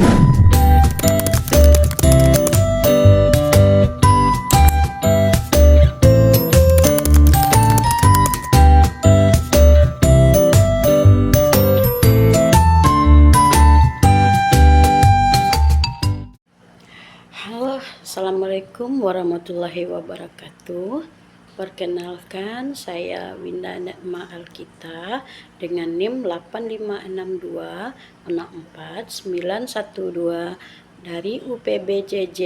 Halo, Assalamualaikum warahmatullahi wabarakatuh. Perkenalkan, saya Winda Nekma Alkita dengan NIM 856264912 dari UPBJJ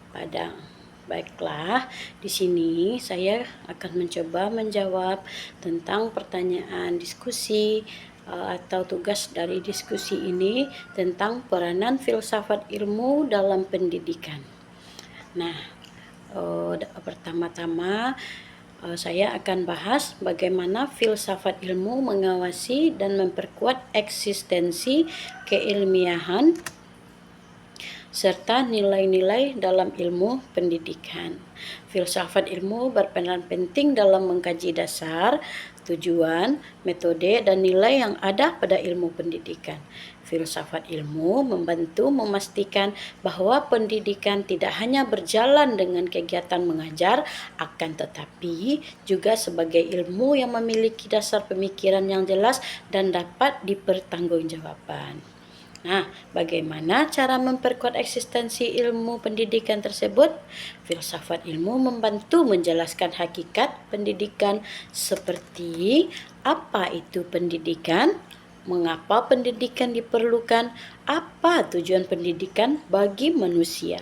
Padang. Baiklah, di sini saya akan mencoba menjawab tentang pertanyaan diskusi atau tugas dari diskusi ini tentang peranan filsafat ilmu dalam pendidikan. Nah, pertama-tama saya akan bahas bagaimana filsafat ilmu mengawasi dan memperkuat eksistensi keilmiahan serta nilai-nilai dalam ilmu pendidikan. Filsafat ilmu berperan penting dalam mengkaji dasar, tujuan, metode, dan nilai yang ada pada ilmu pendidikan. Filsafat ilmu membantu memastikan bahwa pendidikan tidak hanya berjalan dengan kegiatan mengajar, akan tetapi juga sebagai ilmu yang memiliki dasar pemikiran yang jelas dan dapat dipertanggungjawabkan. Nah, bagaimana cara memperkuat eksistensi ilmu pendidikan tersebut? Filsafat ilmu membantu menjelaskan hakikat pendidikan seperti apa itu pendidikan, mengapa pendidikan diperlukan, apa tujuan pendidikan bagi manusia.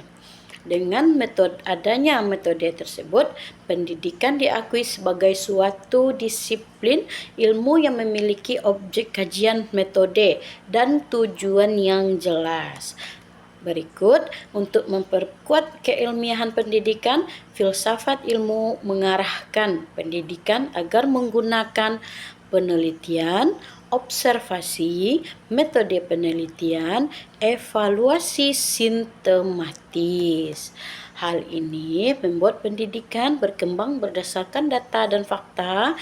Dengan adanya metode tersebut, pendidikan diakui sebagai suatu disiplin ilmu yang memiliki objek kajian, metode, dan tujuan yang jelas. Berikut, untuk memperkuat keilmiahan pendidikan, filsafat ilmu mengarahkan pendidikan agar menggunakan penelitian, observasi, metode penelitian, evaluasi sistematis. Hal ini membuat pendidikan berkembang berdasarkan data dan fakta,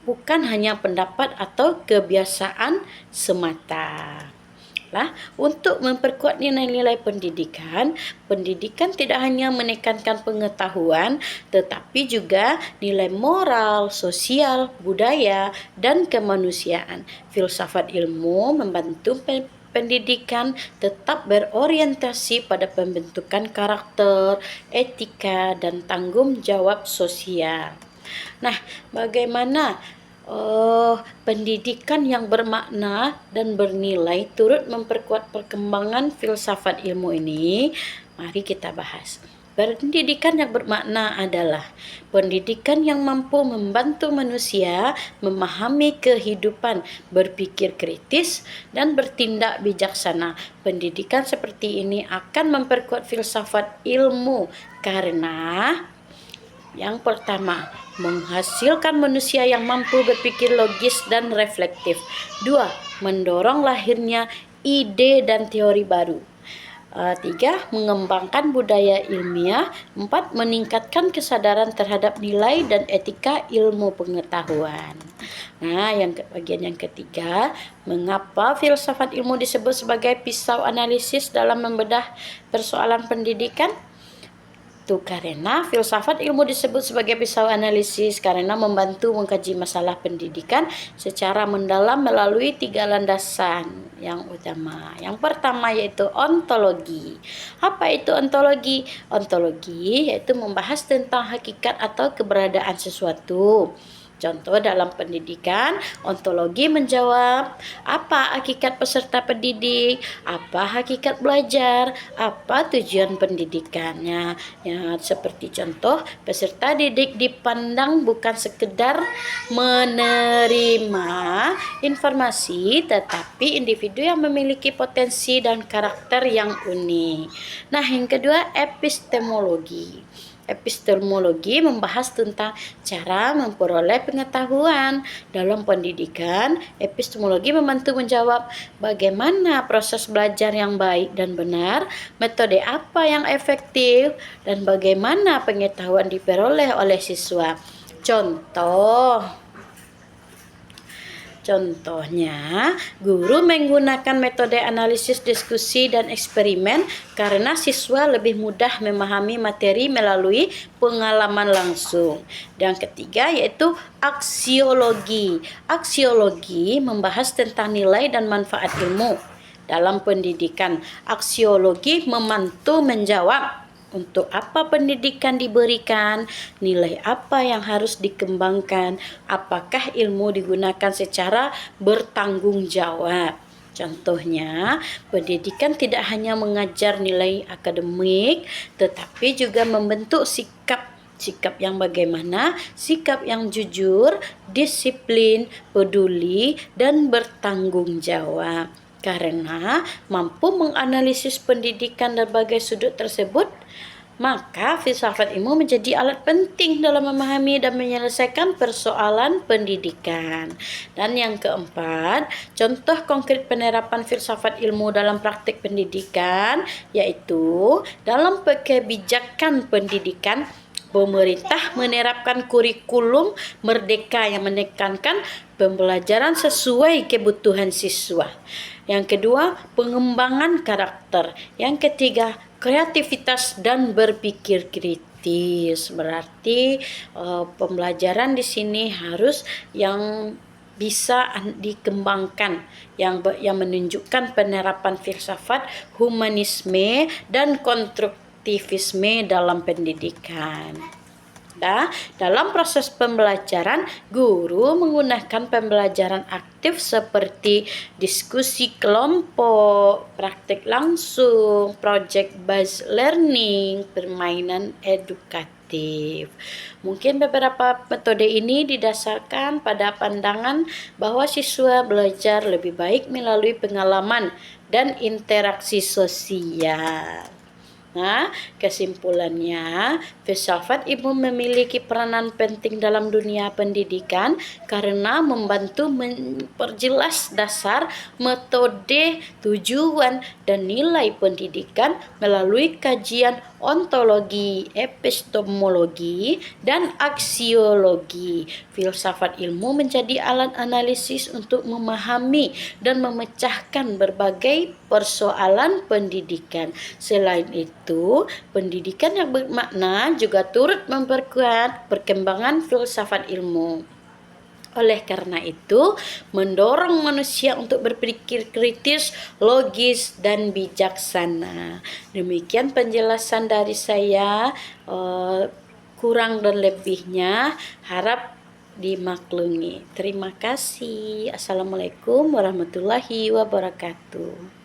bukan hanya pendapat atau kebiasaan semata. Untuk memperkuat nilai-nilai pendidikan, pendidikan tidak hanya menekankan pengetahuan, tetapi juga nilai moral, sosial, budaya, dan kemanusiaan. Filsafat ilmu membantu pendidikan tetap berorientasi pada pembentukan karakter, etika, dan tanggung jawab sosial. Nah, bagaimana pendidikan yang bermakna dan bernilai turut memperkuat perkembangan filsafat ilmu ini? Mari kita bahas. Pendidikan yang bermakna adalah pendidikan yang mampu membantu manusia memahami kehidupan, berpikir kritis, dan bertindak bijaksana. Pendidikan seperti ini akan memperkuat filsafat ilmu karena yang pertama, menghasilkan manusia yang mampu berpikir logis dan reflektif. 2. Mendorong lahirnya ide dan teori baru. 3. Mengembangkan budaya ilmiah. 4. Meningkatkan kesadaran terhadap nilai dan etika ilmu pengetahuan. Nah, bagian yang ketiga, mengapa filsafat ilmu disebut sebagai pisau analisis dalam membedah persoalan pendidikan? Karena filsafat ilmu disebut sebagai pisau analisis karena membantu mengkaji masalah pendidikan secara mendalam melalui 3 landasan yang utama. Yang pertama yaitu ontologi. Apa itu ontologi? Ontologi yaitu membahas tentang hakikat atau keberadaan sesuatu. Contoh dalam pendidikan, ontologi menjawab apa hakikat peserta pendidik, apa hakikat belajar, apa tujuan pendidikannya. Ya, seperti contoh, peserta didik dipandang bukan sekedar menerima informasi, tetapi individu yang memiliki potensi dan karakter yang unik. Nah, yang kedua, epistemologi. Epistemologi membahas tentang cara memperoleh pengetahuan. Dalam pendidikan, epistemologi membantu menjawab bagaimana proses belajar yang baik dan benar, metode apa yang efektif, dan bagaimana pengetahuan diperoleh oleh siswa. Contoh, Contohnya, guru menggunakan metode analisis diskusi dan eksperimen karena siswa lebih mudah memahami materi melalui pengalaman langsung. Dan ketiga yaitu aksiologi. Aksiologi membahas tentang nilai dan manfaat ilmu dalam pendidikan. Aksiologi membantu menjawab untuk apa pendidikan diberikan, nilai apa yang harus dikembangkan, apakah ilmu digunakan secara bertanggung jawab. Contohnya, pendidikan tidak hanya mengajar nilai akademik, tetapi juga membentuk sikap yang bagaimana, sikap yang jujur, disiplin, peduli, dan bertanggung jawab. Karena mampu menganalisis pendidikan berbagai sudut tersebut, maka filsafat ilmu menjadi alat penting dalam memahami dan menyelesaikan persoalan pendidikan. Dan yang keempat, contoh konkret penerapan filsafat ilmu dalam praktik pendidikan, yaitu dalam kebijakan pendidikan, pemerintah menerapkan kurikulum merdeka yang menekankan pembelajaran sesuai kebutuhan siswa. Yang kedua, pengembangan karakter. Yang ketiga, kreativitas dan berpikir kritis. Berarti pembelajaran di sini harus yang bisa dikembangkan, yang menunjukkan penerapan filsafat humanisme dan konstruktivisme dalam pendidikan. Dalam proses pembelajaran, guru menggunakan pembelajaran aktif seperti diskusi kelompok, praktik langsung, project based learning, permainan edukatif. Mungkin beberapa metode ini didasarkan pada pandangan bahwa siswa belajar lebih baik melalui pengalaman dan interaksi sosial. Nah, kesimpulannya, filsafat ilmu memiliki peranan penting dalam dunia pendidikan karena membantu memperjelas dasar, metode, tujuan, dan nilai pendidikan melalui kajian ontologi, epistemologi, dan aksiologi. Filsafat ilmu menjadi alat analisis untuk memahami dan memecahkan berbagai persoalan pendidikan. Selain itu, pendidikan yang bermakna juga turut memperkuat perkembangan filsafat ilmu. Oleh karena itu, mendorong manusia untuk berpikir kritis, logis, dan bijaksana. Demikian penjelasan dari saya, kurang dan lebihnya harap dimaklumi. Terima kasih. Assalamualaikum warahmatullahi wabarakatuh.